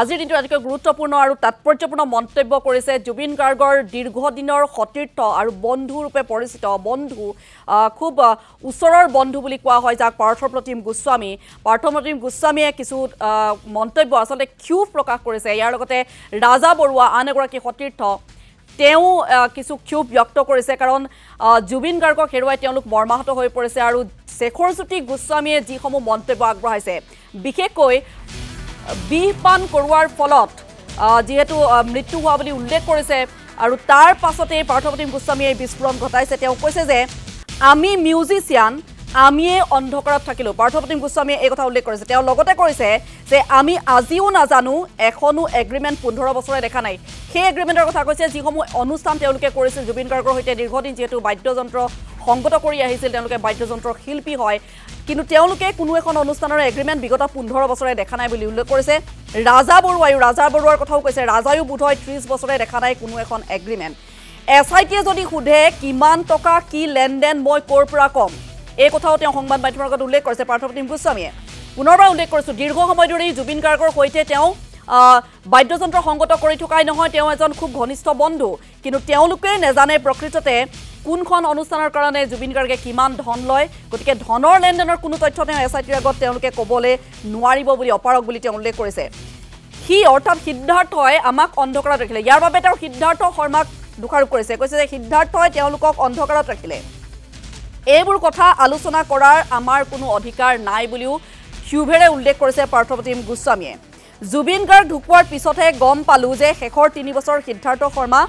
আজিৰ দিনটো আটাইতকৈ গুৰুত্বপূৰ্ণ আৰু তাৎপৰ্যপূৰ্ণ মন্তব্য কৰিছে জুবিন গাৰ্গৰ দীৰ্ঘদিনৰ সতীৰ্থ আৰু বন্ধু ৰূপে পৰিচিত বন্ধু খুব ওচৰৰ বন্ধু বুলি কোৱা হয় যাক পাৰ্থপ্ৰতিম গোস্বামীয়ে কিছু মন্তব্য আচলতে ক্ষোভ প্ৰকাশ কৰিছে ইয়াৰ লগতে ৰাজা বৰুৱা আন এগৰাকী সতীৰ্থ তেওঁ কিছু ক্ষোভ ব্যক্ত কৰিছে কাৰণ জুবিন গাৰ্গক হেৰুৱাই তেওঁলোক মৰ্মাহত হৈ পৰিছে আৰু শেখৰজ্যোতি গোস্বামীয়ে যিসমূহ মন্তব্য আগবঢ়াইছে বিশেষকৈ বিহপান কৰোৱাৰ ফলত যেহেতু মৃত্যু হোৱা বুলি উল্লেখ কৰিছে আৰু তাৰ পাছতে পাৰ্থপ্ৰতিম গোস্বামীয়ে বিস্ফোৰণ ঘটাইছে তেওঁ কৈছে যে আমি মিউজিচিয়ান আমিয়ে অন্ধকাৰত থাকিলো পাৰ্থপ্ৰতিম গোস্বামীয়ে এই কথা উল্লেখ কৰিছে তেওঁ লগতে কৈছে যে আমি আজিও নাজানো এখনো এগ্ৰিমেণ্ট 15 বছৰে দেখা নাই সেই এগ্ৰিমেণ্টৰ কথা কৈছে যিসমূহ অনুষ্ঠান তেওঁলোকে কৰিছিল জুবিন গাৰ্গৰ সৈতে দীৰ্ঘদিন যেহেতু বাদ্যযন্ত্ৰ সংগত কৰি আহিছিল তেওঁলোকে বাদ্যযন্ত্ৰৰ শিল্পী হয় কিন্তু তেওঁলোকে কোনো এখন অনুষ্ঠানৰ এগ্ৰিমেণ্ট বিগত 15 বছৰে দেখা নাই বুলি উল্লেখ কৰিছে ৰাজা বৰুৱাৰ কথাও কৈছে ৰাজায়ো বোধহয় 30 বছৰে দেখা নাই কোনো এখন এগ্ৰিমেণ্ট এছআইটিয়ে যদি সোধে কিমান টকা কি লেনদেন মই ক'ৰ পৰা কম এই কথাও তেওঁ সংবাদ মাধ্যমৰ আগত উল্লেখ কৰিছে পাৰ্থপ্ৰতিম গোস্বামীয়ে পুনৰবাৰ উল্লেখ কৰিছো দীৰ্ঘ সময় ধৰি জুবিন গাৰ্গৰ সৈতে তেওঁ বাদ্যযন্ত্ৰ সংগত কৰি থকাই নহয় তেওঁ এজন খুব ঘনিষ্ঠ বন্ধু কিন্তু তেওঁলোকে নেজানে প্ৰকৃততে কোনখন অনুষ্ঠানৰ কাৰণে জুবিন গাৰ্গে কিমান ধন লয় গতিকে ধনৰ লেনদেনৰ কোনো তথ্য তেওঁ এছআইটিৰ আগত তেওঁলোকে ক'বলৈ নোৱাৰিব বুলি অপাৰক বুলি তেওঁ উল্লেখ কৰিছে সি অৰ্থাৎ সিদ্ধাৰ্থই আমাক অন্ধকাৰত ৰাখিলে ইয়াৰ বাবে তেওঁ সিদ্ধাৰ্থ শৰ্মাক দোষাৰোপ কৰিছে কৈছে যে সিদ্ধাৰ্থই তেওঁলোকক অন্ধকাৰত ৰাখিলে এইবোৰ কথা আলোচনা কৰাৰ আমাৰ কোনো অধিকাৰ নাই বুলিও ক্ষোভেৰে উল্লেখ কৰিছে পাৰ্থপ্ৰতিম গোস্বামীয়ে জুবিন গাৰ্গ ঢুকোৱাৰ পিছতহে গম পালো যে শেষৰ 3 বছৰ সিদ্ধাৰ্থ শৰ্মা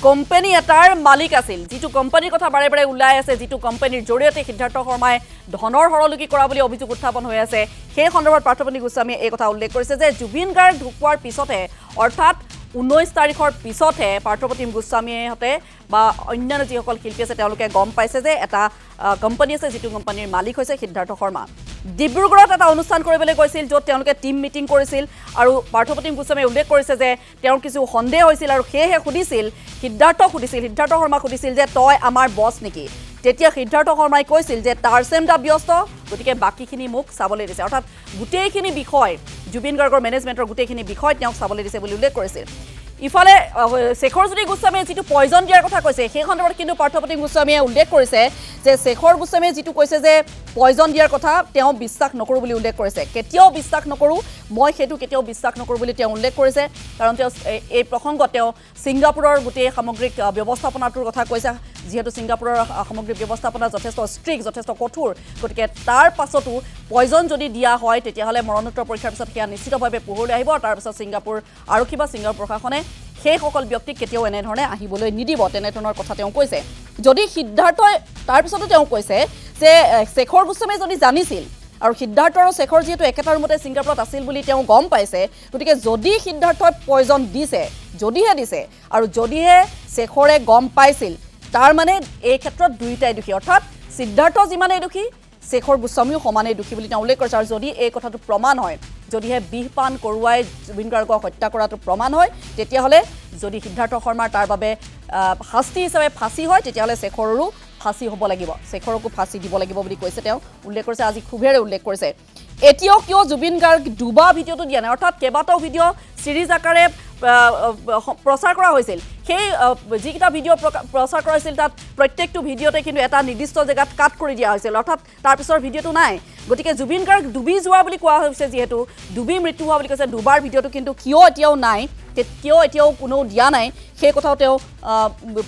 কোম্পানী এটাৰ মালিক আছিল যিটো কোম্পানীৰ কথা বাৰে বাৰে ওলাই আছে যিটো কোম্পানীৰ জৰিয়তে সিদ্ধাৰ্থ শৰ্মাই ধনৰ হৰলুকি কৰা বুলি অভিযোগ উত্থাপন হৈ আছে সেই সন্দৰ্ভত পাৰ্থপ্ৰতিম গোস্বামীয়ে এই কথা উল্লেখ কৰিছে যে জুবিন গাৰ্গ ঢুকোৱাৰ পিছতহে অৰ্থাৎ 19 তাৰিখৰ পিছতহে পাৰ্থপ্ৰতিম গোস্বামীহঁতে বা অন্যান্য যিসকল শিল্পী আছে তেওঁলোকে গম পাইছে যে এটা কোম্পানী আছে যিটো কোম্পানীৰ মালিক হৈছে সিদ্ধাৰ্থ শৰ্মা ডিব্ৰুগড়ত এটা অনুষ্ঠান কৰিবলৈ গৈছিল য'ত তেওঁলোকে টিম মিটিং কৰিছিল আৰু পাৰ্থপ্ৰতিম গোস্বামীয়ে উল্লেখ কৰিছে যে তেওঁৰ কিছু সন্দেহ হৈছিল আৰু সেয়েহে সিদ্ধাৰ্থ শৰ্মাক সুধিছিল যে তই আমাৰ বছ নেকি তেতিয়া সিদ্ধাৰ্থ শৰ্মাই কৈছিল যে টাৰচেমদা ব্যস্ত গতিকে বাকীখিনি মোক চাবলৈ দিছে অৰ্থাৎ গোটেইখিনি বিষয় জুবিন গাৰ্গৰ মেনেজমেণ্টৰ গোটেইখিনি বিষয় তেওঁক চাবলৈ দিছে বুলি উল্লেখ কৰিছিল ইফালে শেখৰজ্যোতি গোস্বামীয়ে যিটো পয়জন দিয়াৰ কথা কৈছে সেই সন্দৰ্ভত কিন্তু পাৰ্থপ্ৰতিম গোস্বামীয়ে উল্লেখ কৰিছে যে শেখৰ গোস্বামীয়ে যিটো কৈছে যে পয়জন দিয়াৰ কথা তেওঁ বিশ্বাস নকৰো বুলি উল্লেখ কৰিছে কেতিয়াও বিশ্বাস নকৰো মই সেইটো কেতিয়াও বিশ্বাস নকৰো বুলি তেওঁ উল্লেখ কৰিছে কাৰণ তেওঁ এই প্ৰসংগত তেওঁ ছিংগাপুৰৰ গোটেই সামগ্ৰিক ব্যৱস্থাপনাটোৰ কথা কৈছে যেহেতু ছিংগাপুৰৰ সামগ্ৰিক ব্যৱস্থাপনা যথেষ্ট ষ্ট্ৰিক্ট যথেষ্ট কঠোৰ গতিকে তাৰ পাছতো পয়জন যদি দিয়া হয় তেতিয়াহ'লে মৰণোত্তৰ পৰীক্ষাৰ পিছত সেয়া নিশ্চিতভাৱে পোহৰলৈ আহিব তাৰ পিছত ছিংগাপুৰ আৰক্ষী বা ছিংগাপুৰ প্ৰশাসনে সেইসকল ব্যক্তিক কেতিয়াও এনেধৰণে আহিবলৈ নিদিব তেনেধৰণৰ কথা তেওঁ কৈছে যদি সিদ্ধাৰ্থই তাৰ পিছতো তেওঁ কৈছে যে শেখৰ গোস্বামীয়ে যদি জানিছিল আৰু সিদ্ধাৰ্থ আৰু শেখৰ যিহেতু একেটা ৰুমতে ছিংগাপুৰত আছিল বুলি তেওঁ গম পাইছে গতিকে যদি সিদ্ধাৰ্থই পয়জন দিছে আৰু যদিহে শেখৰে গম পাইছিল তাৰ মানে এই ক্ষেত্ৰত দুইটাই দোষী অৰ্থাৎ সিদ্ধাৰ্থ যিমানেই দোষী শেখৰ গোস্বামীও সমানেই দোষী বুলি তেওঁ উল্লেখ কৰিছে আৰু যদি এই কথাটো প্ৰমাণ হয় যদিহে বিহপান কৰোৱাই জুবিন গাৰ্গক হত্যা কৰাটো প্ৰমাণ হয় তেতিয়াহ'লে যদি সিদ্ধাৰ্থ শৰ্মাৰ তাৰ বাবে শাস্তি হিচাপে ফাঁচি হয় তেতিয়াহ'লে শেখৰৰো ফাঁচি হ'ব লাগিব শেখৰকো ফাঁচি দিব লাগিব বুলি কৈছে তেওঁ উল্লেখ কৰিছে আজি ক্ষোভেৰে উল্লেখ কৰিছে এতিয়াও কিয় জুবিন গাৰ্গ ডুবা ভিডিঅ'টো দিয়া নাই অৰ্থাৎ কেইবাটাও ভিডিঅ' চিৰিজ আকাৰে প্ৰচাৰ কৰা হৈছিল সেই যিকেইটা ভিডিঅ' প্ৰচাৰ কৰা হৈছিল তাত প্ৰত্যেকটো ভিডিঅ'তে কিন্তু এটা নিৰ্দিষ্ট জেগাত কাট কৰি দিয়া হৈছিল অৰ্থাৎ তাৰ পিছৰ ভিডিঅ'টো নাই গতিকে জুবিন গাৰ্গ ডুবি যোৱা বুলি কোৱা হৈছে যিহেতু ডুবি মৃত্যু হোৱা বুলি কৈছে ডুবাৰ ভিডিঅ'টো কিন্তু কিয় এতিয়াও নাই কিয় এতিয়াও কোনো দিয়া নাই সেই কথাও তেওঁ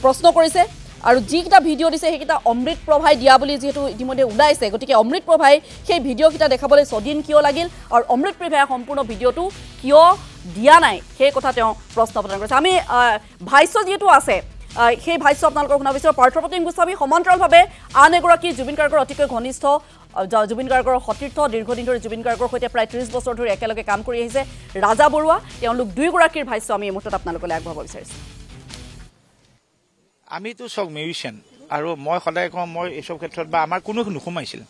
প্ৰশ্ন কৰিছে আৰু যিকেইটা ভিডিঅ' দিছে সেইকেইটা অমৃত প্ৰভাই দিয়া বুলি যিহেতু ইতিমধ্যে ওলাইছে গতিকে অমৃত প্ৰভাই সেই ভিডিঅ'কেইটা দেখাবলৈ ছদিন কিয় লাগিল আৰু অমৃত প্ৰভাই সম্পূৰ্ণ ভিডিঅ'টো কিয় দিয়া নাই সেই কথা তেওঁ প্ৰশ্ন প্ৰদান কৰিছে আমি ভাষ্য যিহেতু আছে সেই ভাষ্য আপোনালোকক শুনা বিচাৰোঁ পাৰ্থপ্ৰতিম গোস্বামী সমান্তৰালভাৱে আন এগৰাকী জুবিন গাৰ্গৰ অতিকৈ ঘনিষ্ঠ জুবিন গাৰ্গৰ সতীৰ্থ দীৰ্ঘদিন ধৰি জুবিন গাৰ্গৰ সৈতে প্ৰায় 30 বছৰ ধৰি একেলগে কাম কৰি আহিছে ৰাজা বৰুৱা তেওঁলোক দুয়োগৰাকীৰ ভাষ্য আমি এই মুহূৰ্তত আপোনালোকলৈ আগবঢ়াব বিচাৰিছোঁ আমিতো চব মিউজিচিয়ান আৰু মই সদায় কওঁ মই এইসব ক্ষেত্ৰত বা আমাৰ কোনো নুসুমাইছিল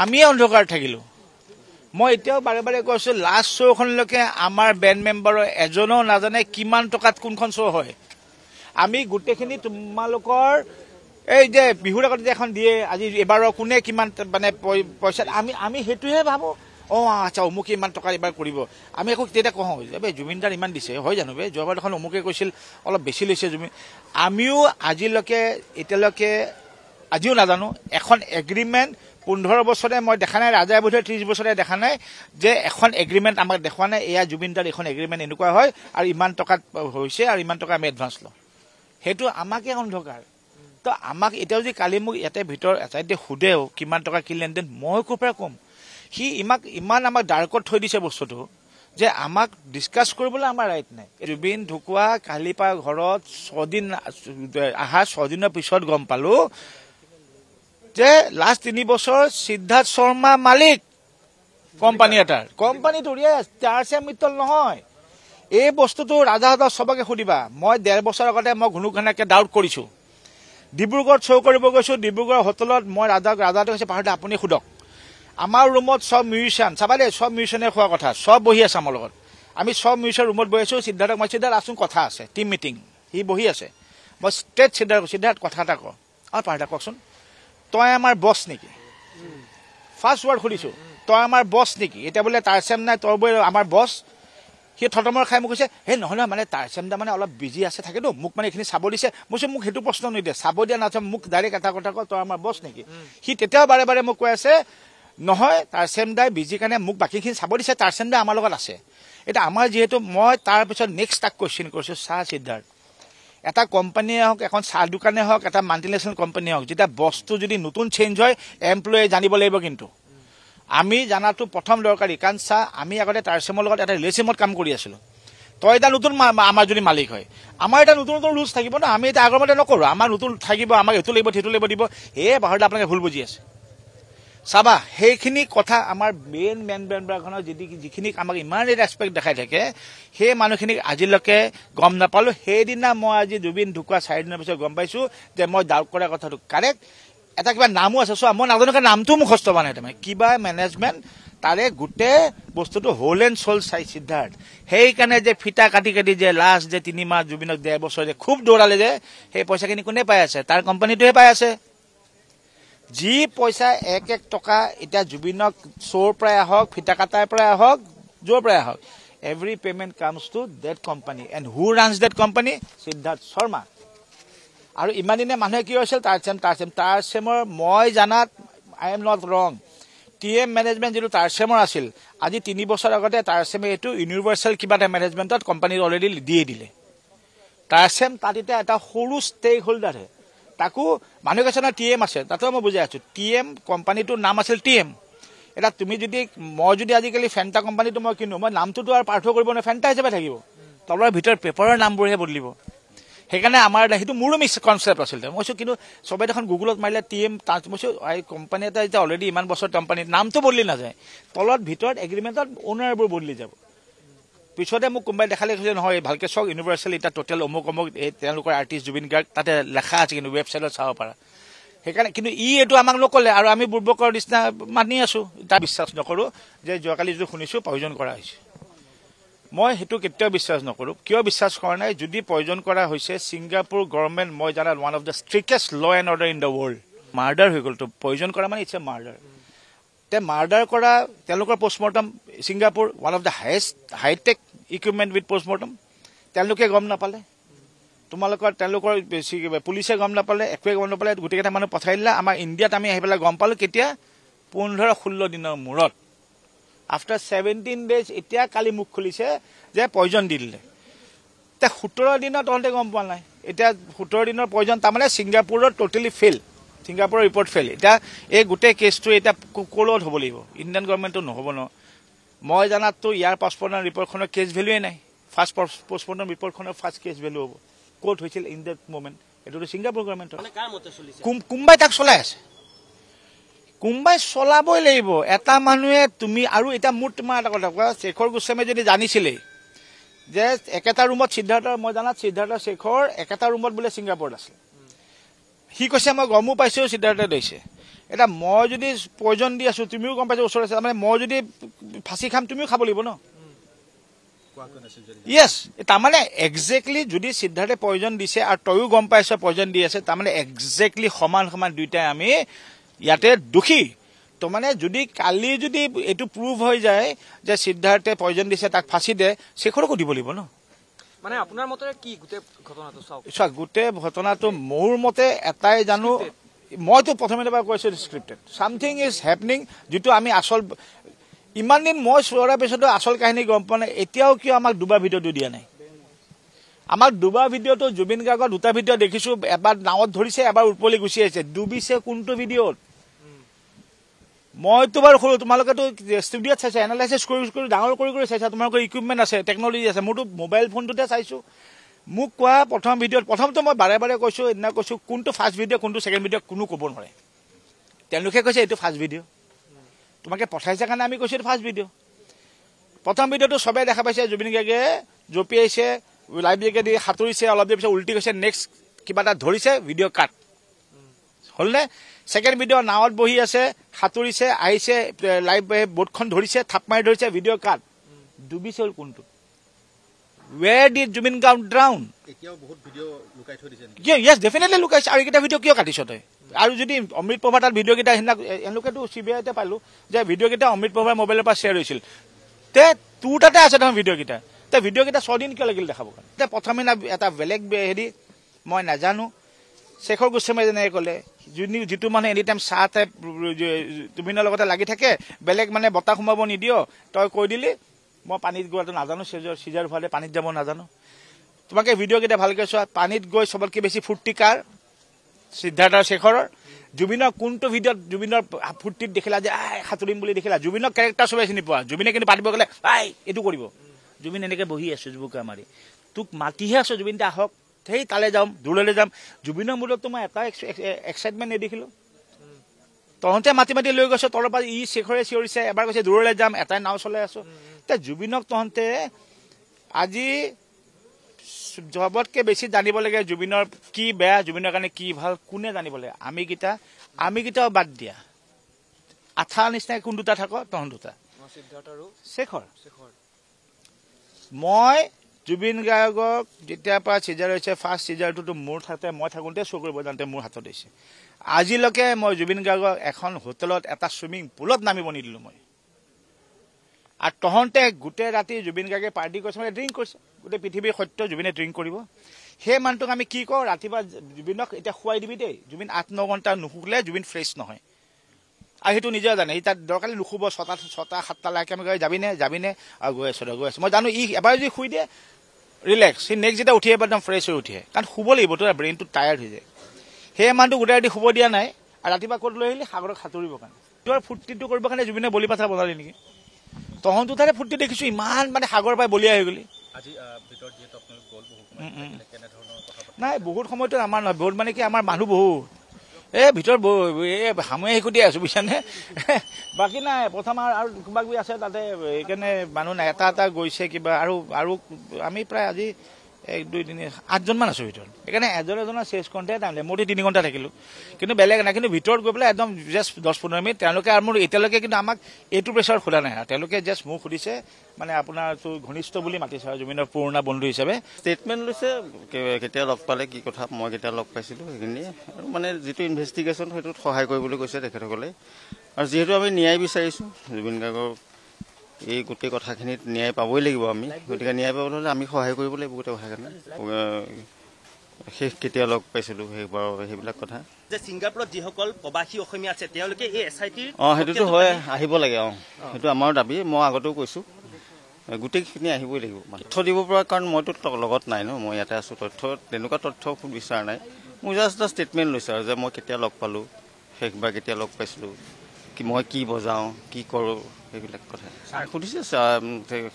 আমিয়ে অন্ধকাৰ থাকিলোঁ মই এতিয়াও বাৰে বাৰে কৈছোঁ লাষ্ট শ্ব'খনলৈকে আমাৰ বেণ্ড মেম্বাৰৰ এজনেও নাজানে কিমান টকাত কোনখন শ্ব' হয় আমি গোটেইখিনি তোমালোকৰ এই যে বিহুৰ আগতে যে এখন দিয়ে আজি এবাৰৰ কোনে কিমান মানে পইচা আমি সেইটোহে ভাবোঁ আচ্ছা অমুকে ইমান টকা এবাৰ কৰিব আমি আকৌ তেতিয়া কওঁ জুবিনদাৰ ইমান দিছে হয় জানো যোৱাবাৰ দেখোন অমুকে কৈছিল অলপ বেছি লৈছে জুবিন আমিও আজিলৈকে এতিয়ালৈকে আজিও নাজানো এখন এগ্ৰিমেণ্ট 15 বছৰে মই দেখা নাই ৰাজাই বোধহয় 30 বছৰে দেখা নাই যে এখন এগ্ৰিমেণ্ট আমাক দেখুৱা নাই এয়া জুবিনদাৰ এখন এগ্ৰিমেণ্ট এনেকুৱা হয় আৰু ইমান টকাত হৈছে আৰু ইমান টকা আমি এডভান্স লওঁ সেইটো আমাকে অন্ধকাৰ তো আমাক এতিয়াও যদি কালি মোক ইয়াতে ভিতৰ এটাইতে সুধেও কিমান টকা কি লেনদেন মই ক'ৰ পৰা ক'ম সি ইমান আমাক ডাৰ্কত থৈ দিছে বস্তুটো যে আমাক ডিছকাছ কৰিবলৈ আমাৰ ৰাইট নাই জুবিন ঢুকুৱা কালিপা ঘৰত 6 দিন আহা 6 দিনৰ পিছত গম পালো যে লাষ্ট 3 বছৰ সিদ্ধাৰ্থ শৰ্মা মালিক কোম্পানী এটাৰ কোম্পানীটো টাৰচেম মিত্তল নহয় এই বস্তুটো ৰাজাহঁতক সবকে সুধিবা মই 1.5 বছৰ আগতে মই ঘুনুঘানাকে ডাউট কৰিছো ডিব্ৰুগড়ত শ্ব' কৰিব গৈছো ডিব্ৰুগড় হোটেলত মই ৰাজাটো কৈছে পাহাৰতে আপুনি সুধক আমাৰ ৰুমত সব মিউজিচিয়ান চাবা দে সব মিউজিচিয়ানে খোৱা কথা সব বহি আছে আমাৰ লগত আমি সব মিউজিচিয়ান ৰুমত বহি আছো সিদ্ধাৰ্থক মই সিদ্ধাৰ্থ আছোন কথা আছে টিম মিটিং সি বহি আছে মই ষ্ট্ৰেট সিদ্ধাৰ্থ কথা এটা কওঁ আৰু পাহাৰতে কওকচোন তই আমাৰ বছ নেকি ফাৰ্ষ্ট ৱাৰ্ড সুধিছো তই আমাৰ বছ নেকি এতিয়া বোলে টাৰচেম নাই তই বোলে আমাৰ বছ সি থতমৰ খাই মোক কৈছে হে নহয় মানে টাৰচেমদা মানে অলপ বিজি আছে থাকেতো মোক মানে এইখিনি চাব দিছে মই মোক সেইটো প্ৰশ্ন নিদিয়ে চাব দিয়া নাচাম মোক ডাইৰেক্ট এটা কথা কওঁ তই আমাৰ বছ নেকি সি তেতিয়াও বাৰে বাৰে মোক কৈ আছে নহয় টাৰচেমদাই বিজি কাৰণে মোক বাকীখিনি চাব দিছে টাৰচেমদা আমাৰ লগত আছে এটা আমাৰ যিহেতু মই তাৰ পিছত নেক্সট তাক কোৱেশ্চন কৰিছো চাহ সিদ্ধাৰ্থ এটা কোম্পানীয়ে হওক এখন চাহ দোকানে হওক এটা মাল্টিনেশ্যনেল কোম্পানী হওক যেতিয়া বস্তু যদি নতুন চেঞ্জ হয় এমপ্লয়ে জানিব লাগিব কিন্তু আমি জানাটো প্ৰথম দৰকাৰী কাৰণ চাহ আমি আগতে টাৰচেমৰ লগত এটা ৰিলেশ্যনশ্বিপত কাম কৰি আছিলো তই এটা নতুন আমাৰ যদি মালিক হয় আমাৰ এটা নতুন নতুন ৰুলছ থাকিব না আমি এটা আগৰ মতে নকৰো আমাৰ নতুন থাকিব আমাক এইটো লাগিব সেইটো লাগিব দিব বাহিৰত আপোনালোকে ভুল বুজি আছে চাবা সেইখিনি কথা আমাৰ মেইন মেম্বাৰখনৰ যিখিনি আমাক ইমান ৰেছপেক্ট দেখাই থাকে সেই মানুহখিনিক আজিলৈকে গম নাপালো সেইদিনা মই আজি জুবিন ঢুকুৱা 4 দিনৰ পিছত গম পাইছো যে মই ডাউট কৰা কথাটো কাৰেক্ট এটা কিবা নামো আছে চোৱা মই নাজানো নামটো মুখস্থ হোৱা নাই তাৰমানে কিবা মেনেজমেণ্ট তাৰে গোটেই বস্তুটো হোল এণ্ড সোল চাই সিদ্ধাৰ্থ সেইকাৰণে যে ফিটা কাটি যে লাষ্ট যে 3 মাহ জুবিনক 1.5 বছৰ যে খুব দৌৰালে যে সেই পইচাখিনি কোনে পাই আছে তাৰ কোম্পানীটোহে পাই আছে যি পইচা 1 টকা এতিয়া জুবিনক চোৰ পৰাই আহক ফিটা কাটাৰ পৰাই আহক যোৰ পৰাই আহক every payment comes to that company and who runs that company Siddhartha Sharma আৰু ইমান দিনে মানুহে কি হৈছিল টাৰচেমৰ মই জানাত I am not wrong TM management যিটো টাৰচেমৰ আছিল আজি 3 বছৰ আগতে টাৰচেমে এইটো ইউনিভাৰ্চেল কিবা এটা মেনেজমেণ্টত কোম্পানীত অলৰেডি দিয়ে দিলে টাৰচেম তাত এতিয়া এটা সৰু ষ্টেক হোল্ডাৰহে তাকো মানুহ কৈছে না টিএম আছে তাতো মই বুজাই আছো টিএম কোম্পানীটোৰ নাম আছিল টিএম এটা তুমি যদি মই যদি আজিকালি ফেণ্টা কোম্পানীটো মই কিনো মই নামটোতো আৰু পাৰ্থক্য কৰিব নোৱাৰে ফেণ্টা হিচাপে থাকিব তলৰ ভিতৰত পেপাৰৰ নামবোৰহে বদলিব সেইকাৰণে আমাৰ সেইটো মোৰো কনচেপ্ট আছিল মই কৈছো কিন্তু সবে দেখোন গুগলত মাৰিলে টিএম তাত মই কৈছো এই কোম্পানী এটা এতিয়া অলৰেডি ইমান বছৰ কোম্পানীৰ নামটো বদলি নাযায় তলত ভিতৰত এগ্ৰিমেণ্টত অনাৰবোৰ বদলি যাব পিছতে মোক কোনোবাই দেখালে কৈছে নহয় ভালকে চাওক ইউনিভাৰ্চেল এটা টোটেল অমুক তেওঁলোকৰ আৰ্টিষ্ট জুবিন গাৰ্গ তাতে লেখা আছে কিন্তু ৱেবছাইটত চাব পাৰা সেইকাৰণে কিন্তু এইটো আমাক নকলে আৰু আমি বুৰ্বকৰ নিচিনা মানি আছো তাৰ বিশ্বাস নকৰো যে যোৱাকালি যিটো শুনিছো প্ৰয়োজন কৰা হৈছে মই সেইটো কেতিয়াও বিশ্বাস নকৰো কিয় বিশ্বাস কৰা নাই যদি প্ৰয়োজন কৰা হৈছে ছিংগাপুৰ গভৰ্ণমেণ্ট মই জানাত one of the strictest law and order in the world murder হৈ গ'ল তো প্ৰয়োজন কৰা মানে ইটছ এ মাৰ্ডাৰ তে মাৰ্ডাৰ কৰা তেওঁলোকৰ postmortem Singapore one of the hitech equipment with postmortem তেওঁলোকে গম নাপালে তোমালোকৰ তেওঁলোকৰ পুলিচে গম নাপালে একোৱে গম নাপালে গোটেইকেইটা মানুহ পঠাই দিলে আমাৰ ইণ্ডিয়াত আমি আহি পেলাই গম পালো কেতিয়া 15-16 দিনৰ মূৰত আফটাৰ 17 ডেজ এতিয়া কালি মুখ খুলিছে যে প্ৰয়োজন দি দিলে তে 17 দিনত তহঁতে গম পোৱা নাই এতিয়া 17 দিনৰ প্ৰয়োজন তাৰমানে ছিংগাপুৰত টোটেলি ফেইল ছিংগাপুৰৰ ৰিপৰ্ট ফেইল এতিয়া এই গোটেই কেছটো এতিয়া ক'লত হ'ব লাগিব ইণ্ডিয়ান গভৰ্ণমেণ্টটো নহ'ব ন মই জানাততো ইয়াৰ পাছপৰ্টৰ ৰিপৰ্টখনৰ কেছ ভেলুৱে নাই ফাৰ্ষ্ট পাছপৰ্টৰ ৰিপৰ্টখনৰ ফাৰ্ষ্ট কেছ ভেলু হ'ব ক'ত হৈছিল ইন দেট মোমেণ্ট এইটোতো ছিংগাপুৰ গভৰ্ণমেণ্টৰ কোনোবাই তাক চলাই আছে কোনোবাই চলাবই লাগিব এটা মানুহে তুমি আৰু এতিয়া মোৰ তোমাৰ এটা কথা কোৱা শেখৰ গোস্বামীয়ে যদি জানিছিলেই যে একেটা ৰুমত সিদ্ধাৰ্থৰ মই জানাত সিদ্ধাৰ্থ শেখৰ একেটা ৰুমত বোলে ছিংগাপুৰত আছিল সি কৈছে মই গমো পাইছো সিদ্ধাৰ্থে দিছে এটা মই যদি প্ৰয়োজন দি আছো তুমিও গম পাইছো ওচৰত আছে মানে মই যদি ফাঁচি খাম তুমিও খাব লাগিব ন ইয়েছ তাৰমানে একজেক্টলি যদি সিদ্ধাৰ্থে প্ৰয়োজন দিছে আৰু তয়ো গম পাইছ প্ৰয়োজন দি আছে তাৰমানে একজেক্টলি সমান দুইটাই আমি ইয়াতে দুখী তো মানে যদি কালি যদি এইটো প্ৰুভ হৈ যায় যে সিদ্ধাৰ্থে পয়জন দিছে তাক ফাঁচি দিয়ে শেখৰকো দিব লাগিব ন মানে আপোনাৰ মতে কি গোটেই ঘটনাটো চাওক গোটেই ঘটনাটো মোৰ মতে এটাই জানো মইতো প্ৰথমে এবাৰ কৈছো স্ক্ৰিপ্টেড সামথিং ইজ হেপনিং যেটো আমি আসল ইমান দিন মই চোৱাৰ পিছতো আসল কাহিনী গম পোৱা নাই এতিয়াও কিয় আমাক দুবাৰ ভিডিঅ'টো দিয়া নাই আমাক দুবাৰ ভিডিঅ'টো জুবিন গাৰ্গৰ দুটা ভিডিঅ' দেখিছো এবাৰ নাৱত ধৰিছে এবাৰ উপলি গুচি আহিছে ডুবিছে কোনটো ভিডিঅ'ত মই তো বাৰু হলো তোমালোকেতো ষ্টুডিঅ'ত চাইছা এনালাইচিছ কৰি ডাঙৰ কৰি চাইছা তোমালোকৰ ইকুইপমেণ্ট আছে টেকনলজি আছে মোৰতো মোবাইল ফোনটোতে চাইছো মোক কোৱা প্ৰথম ভিডিঅ'ত প্ৰথমটো মই বাৰে বাৰে কৈছো এদিনা কৈছো কোনটো ফাৰ্ষ্ট ভিডিঅ' কোনটো ছেকেণ্ড ভিডিঅ' কোনো ক'ব নোৱাৰে তেওঁলোকে কৈছে এইটো ফাৰ্ষ্ট ভিডিঅ' তোমাকে পঠাইছে কাৰণে আমি কৈছো এইটো ফাৰ্ষ্ট ভিডিঅ' প্ৰথম ভিডিঅ'টো সবে দেখা পাইছে জুবিন গাৰ্গে জঁপিয়াইছে লাইভ জেকেদি সাঁতুৰিছে অলপ দেৰি পিছত উল্টি গৈছে নেক্সট কিবা এটা ধৰিছে ভিডিঅ' কাট হলনে সেকেন্ড ভিডিঅ' নাৱত বহি আছে সাঁতুৰিছে আহিছে লাইভ বোটখন ধৰিছে থাপ মাৰি ধৰিছে ভিডিঅ' কাট ডুবিছে কোনটো where did Jubin Gaurg drown এতিয়াও বহুত ভিডিঅ' লুকাই থৈ দিছে yes definitely লুকাইছে আৰু এটা ভিডিঅ' কিয় কাটিছ তই আৰু যদি অমৃত প্ৰভাৰ তাৰ ভিডিঅ' কেইটা এনলোকেতো সিবিআইতে পালো যে ভিডিঅ' কেইটা অমৃত প্ৰভাৰ মোবাইলৰ পৰা শ্বেয়াৰ হৈছিল তে তোৰ তাতে আছে তাৰ ভিডিঅ' কেইটা তে ভিডিঅ' কেইটা 6 দিন কিয় লাগিল দেখাব কাৰণে তে প্ৰথমে এটা বেলেগ হেৰি মই নাজানো শেখৰ গোস্বামী যেনেকৈ ক'লে যিটো মানে এনি টাইম চাহতে জুবিনৰ লগতে লাগি থাকে বেলেগ মানে বতাহ সোমাব নিদিয় তই কৈ দিলি মই পানীত গোৱাটো নাজানো সিজাৰ ফালে পানীত যাব নাজানো তোমাকে ভিডিঅ' কেইটা ভালকৈ চোৱা পানীত গৈ সবতকে বেছি ফূৰ্তি কাৰ সিদ্ধাৰ্থ আৰু শেখৰৰ জুবিনৰ কোনটো ভিডিঅ'ত জুবিনৰ ফূৰ্তিত দেখিলা যে সাঁতুৰিম বুলি দেখিলা জুবিনৰ কেৰেক্টাৰ সবে চিনি পোৱা জুবিনে কিন্তু পাতিব গ'লে এইটো কৰিব জুবিন এনেকৈ বহি আছো জুবুকা মাৰি তোক মাতিহে আছো জুবিন দা আহক সেই তালে যাম দূৰলৈ যাম জুবিনৰ মূলততো মই এটা এক্সাইটমেণ্ট নেদেখিলো তহঁতে মাতি মাতি লৈ গৈছ তলৰ পৰা শেখৰে চিঞৰিছে এবাৰ কৈছে দূৰলৈ যাম এটাই নাও চলাই আছো তে জুবিনক তহঁতে আজি জবতকে বেছি জানিব লাগে জুবিনৰ কি বেয়া জুবিনৰ কাৰণে কি ভাল কোনে জানিব লাগে আমি কেইটাও বাদ দিয়া আঠা নিচিনাই কোন দুটা থাক তহঁত দুটা শেখৰ মই জুবিন গাৰ্গক যেতিয়াৰ পৰা চিজাৰ হৈছে ফাৰ্ষ্ট চিজাৰটোতো মোৰ ঠাইতে মই থাকোঁতে চকু কৰিব যাওঁতে মোৰ হাতত দিছে আজিলৈকে মই জুবিন গাৰ্গক এখন হোটেলত এটা চুইমিং পুলত নামিব নিদিলোঁ মই আৰু তহঁতে গোটেই ৰাতি জুবিন গাৰ্গে পাৰ্টি কৰিছে মানে ড্ৰিংক কৰিছে গোটেই পৃথিৱীৰ সত্য জুবিনে ড্ৰিংক কৰিব সেই মানুহটোক আমি কি কওঁ ৰাতিপুৱা জুবিনক এতিয়া খুৱাই দিবি দেই জুবিন 8-9 ঘণ্টা নুশুলে জুবিন ফ্ৰেছ নহয় আৰু সেইটো নিজে জানে সি তাত দৰকাৰী নুশুব 6-7লৈকে আমি যাবিনে আৰু গৈ আছো মই জানো এবাৰ যদি শুই দিয়ে ৰিলেক্স সি নেক্সট যেতিয়া উঠি আহিব একদম ফ্ৰেছ হৈ উঠে কাৰণ শুব লাগিব তোৰ ব্ৰেইনটো টায়াৰ্ড হৈ যায় সেই মানুহটো গোটেই ৰাতি শুব দিয়া নাই আৰু ৰাতিপুৱা ক'ত লৈ আহিলি সাগৰত সাঁতুৰিবৰ কাৰণে তোৰ ফূৰ্তিটো কৰিবৰ কাৰণে জুবিনে বলি পাঠা বনালি নেকি তহঁতো তাৰে ফূৰ্তি দেখিছো ইমান মানে সাগৰৰ পৰাই বলিয়া হৈ গলি নাই বহুত সময়তো আমাৰ নহয় বহুত মানে কি আমাৰ মানুহ বহুত ভিতৰত হামুৱাই শিকো দিয়া আছো বুজিছানে বাকী নাই প্ৰথম আৰু কিবা কিবি আছে তাতে সেইকাৰণে মানুহ নাই এটা গৈছে কিবা আৰু আমি প্ৰায় আজি 1-2-3 8জনমান আছো ভিতৰত সেইকাৰণে এজনৰ চেছ কৰোঁতে টাইম লাগে মোৰতো 3 ঘণ্টা থাকিলো কিন্তু বেলেগ নাই কিন্তু ভিতৰত গৈ পেলাই একদম জাষ্ট 10-15 মিনিট তেওঁলোকে আৰু মোৰ এতিয়ালৈকে কিন্তু আমাক এইটো প্ৰেছাৰত সোধা নাই তেওঁলোকে জাষ্ট মোক সুধিছে মানে আপোনাৰ ঘনিষ্ঠ বুলি মাতিছে আৰু জুবিনৰ পুৰণা বন্ধু হিচাপে ষ্টেটমেণ্ট লৈছে কেতিয়া লগ পালে কি কথা মই কেতিয়া লগ পাইছিলোঁ সেইখিনি আৰু মানে যিটো ইনভেষ্টিগেশ্যন সেইটোত সহায় কৰিবলৈ কৈছে তেখেতসকলে আৰু যিহেতু আমি ন্যায় বিচাৰিছোঁ জুবিন গাৰ্গৰ এই গোটেই কথাখিনিত ন্যায় পাবই লাগিব আমি গতিকে ন্যায় পাবলৈ হ'লে আমি সহায় কৰিব লাগিব গোটেই কথাখিনি শেষ কেতিয়া লগ পাইছিলোঁ সেইবিলাক কথা যে ছিংগাপুৰত যিসকল প্ৰবাসী অসমীয়া আছে তেওঁলোকে এই SITৰ সেইটোতো হয় আহিব লাগে সেইটো আমাৰ দাবী মই আগতেও কৈছোঁ গোটেইখিনি আহিবই লাগিব তথ্য দিব পৰা কাৰণ মইতো লগত নাই ন মই ইয়াতে আছোঁ তেনেকুৱা তথ্য খুব বিচৰা নাই মই জাষ্ট এটা ষ্টেটমেণ্ট লৈছোঁ আৰু যে মই কেতিয়া লগ পালোঁ শেষবাৰ কেতিয়া লগ পাইছিলোঁ মই কি বজাওঁ কি কৰোঁ সেইবিলাক কথা সুধিছে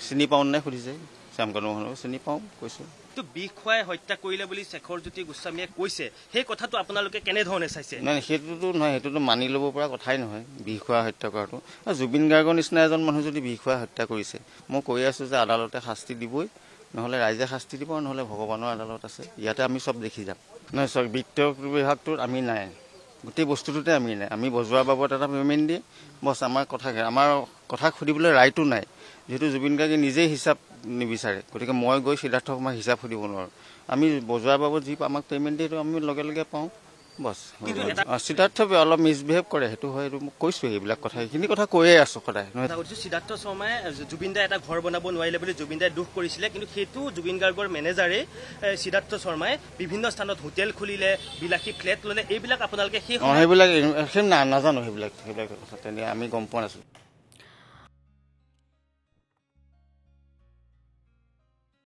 চিনি পাওঁ নাই সুধিছে শ্যামকানু চিনি পাওঁ কৈছোঁ বিষ খুৱাই হত্যা কৰিলে বুলি শেখৰজ্যোতি গোস্বামীয়ে কৈছে সেই কথাটো আপোনালোকে কেনেধৰণে চাইছে নাই সেইটোতো নহয় সেইটোতো মানি ল'ব পৰা কথাই নহয় বিষ খোৱা হত্যা কৰাটো জুবিন গাৰ্গৰ নিচিনা এজন মানুহ যদি বিষ খোৱা হত্যা কৰিছে মই কৈ আছোঁ যে আদালতে শাস্তি দিবই নহ'লে ৰাইজে শাস্তি দিব নহ'লে ভগৱানৰ আদালত আছে ইয়াতে আমি চব দেখি যাম নহয় চাওক বিত্তীয় বিভাগটোত আমি নাই গোটেই বস্তুটোতে আমি নাই আমি বজোৱাৰ বাবদ এটা পে'মেণ্ট দিয়ে বছ আমাৰ কথা সুধিবলৈ ৰাইটো নাই যিহেতু জুবিন গাৰ্গে নিজেই হিচাপ নিবিচাৰে গতিকে মই গৈ সিদ্ধাৰ্থক মই হিচাপ সুধিব নোৱাৰোঁ আমি বজোৱাৰ বাবদ যি আমাক পে'মেণ্ট দিয়ে আমি লগে লগে পাওঁ বছ সিদ্ধাৰ্থ অলপ মিছবিহেভ কৰে, সেইটো হয়, এইটো মোক কৈছোঁ। সেইবিলাক কথা সেইখিনি কথা কৈয়ে আছোঁ সদায়। সিদ্ধাৰ্থ শৰ্মাই জুবিন দাই এটা ঘৰ বনাব নোৱাৰিলে বুলি জুবিন দাই দুখ কৰিছিলে, কিন্তু সেইটো জুবিন গাৰ্গৰ মেনেজাৰে সিদ্ধাৰ্থ শৰ্মাই বিভিন্ন স্থানত হোটেল খুলিলে, বিলাসী ফ্লেট ল'লে, এইবিলাক আপোনালোকে সেইবিলাক নাজানো, সেইবিলাক কথা তেনে আমি গম পোৱা নাছিলোঁ।